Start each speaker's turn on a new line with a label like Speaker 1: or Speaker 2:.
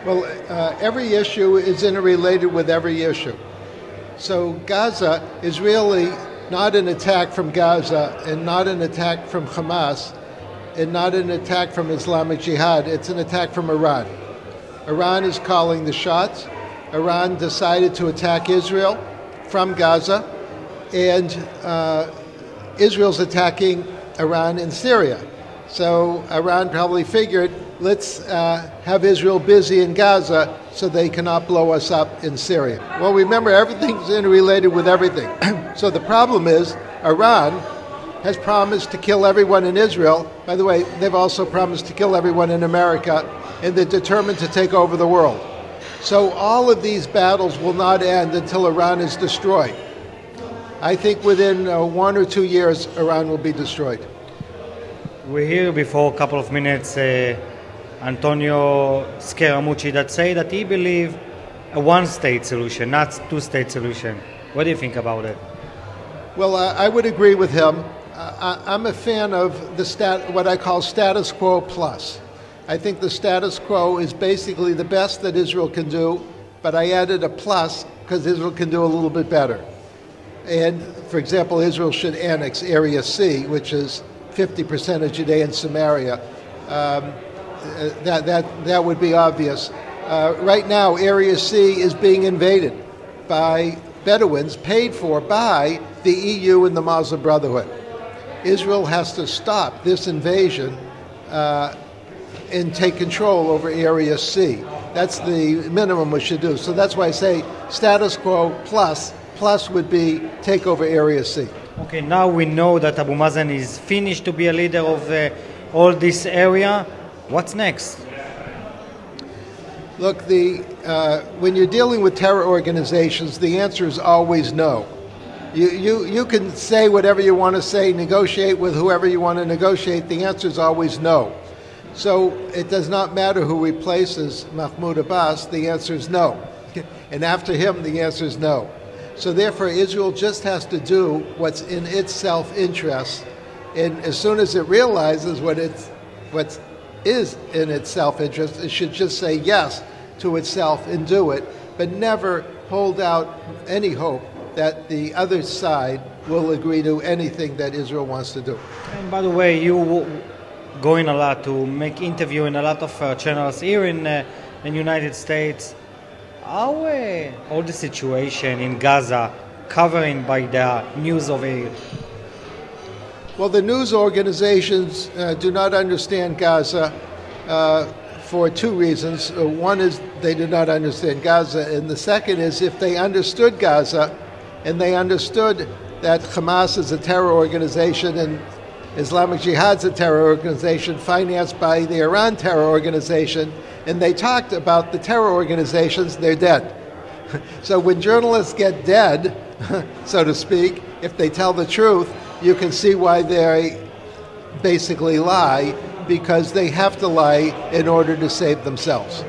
Speaker 1: Well, every issue is interrelated with every issue. So Gaza is really not an attack from Gaza and not an attack from Hamas and not an attack from Islamic Jihad. It's an attack from Iran. Iran is calling the shots. Iran decided to attack Israel from Gaza, and Israel's attacking Iran in Syria. So Iran probably figured, let's have Israel busy in Gaza so they cannot blow us up in Syria. Well, remember, everything's interrelated with everything. So the problem is Iran has promised to kill everyone in Israel. By the way, they've also promised to kill everyone in America, and they're determined to take over the world. So all of these battles will not end until Iran is destroyed. I think within 1 or 2 years, Iran will be destroyed.
Speaker 2: We hear before a couple of minutes Antonio Scaramucci that say that he believes a one-state solution, not two-state solution. What do you think about it?
Speaker 1: Well, I would agree with him. I'm a fan of what I call status quo plus. I think the status quo is basically the best that Israel can do, but I added a plus because Israel can do a little bit better. And, for example, Israel should annex Area C, which is 50% of Judea and Samaria. That would be obvious. Right now, Area C is being invaded by Bedouins paid for by the EU and the Muslim Brotherhood. Israel has to stop this invasion and take control over Area C. That's the minimum we should do. So that's why I say status quo plus would be take over Area C.
Speaker 2: Okay, now we know that Abu Mazen is finished to be a leader of all this area. What's next?
Speaker 1: Look, when you're dealing with terror organizations, the answer is always no. You can say whatever you want to say, negotiate with whoever you want to negotiate. The answer is always no. So it does not matter who replaces Mahmoud Abbas. The answer is no. And after him, the answer is no. So therefore, Israel just has to do what's in its self-interest. And as soon as it realizes what is in its self-interest, it should just say yes to itself and do it, but never hold out any hope that the other side will agree to anything that Israel wants to do.
Speaker 2: And by the way, you going a lot to make interview in a lot of channels here in the United States. How all the situation in Gaza covering by the news over here?
Speaker 1: Well, the news organizations do not understand Gaza for two reasons. One is they do not understand Gaza, and the second is if they understood Gaza and they understood that Hamas is a terror organization and Islamic Jihad's a terror organization financed by the Iran terror organization, and they talked about the terror organizations, they're dead. So when journalists get dead, so to speak, if they tell the truth, you can see why they basically lie, because they have to lie in order to save themselves.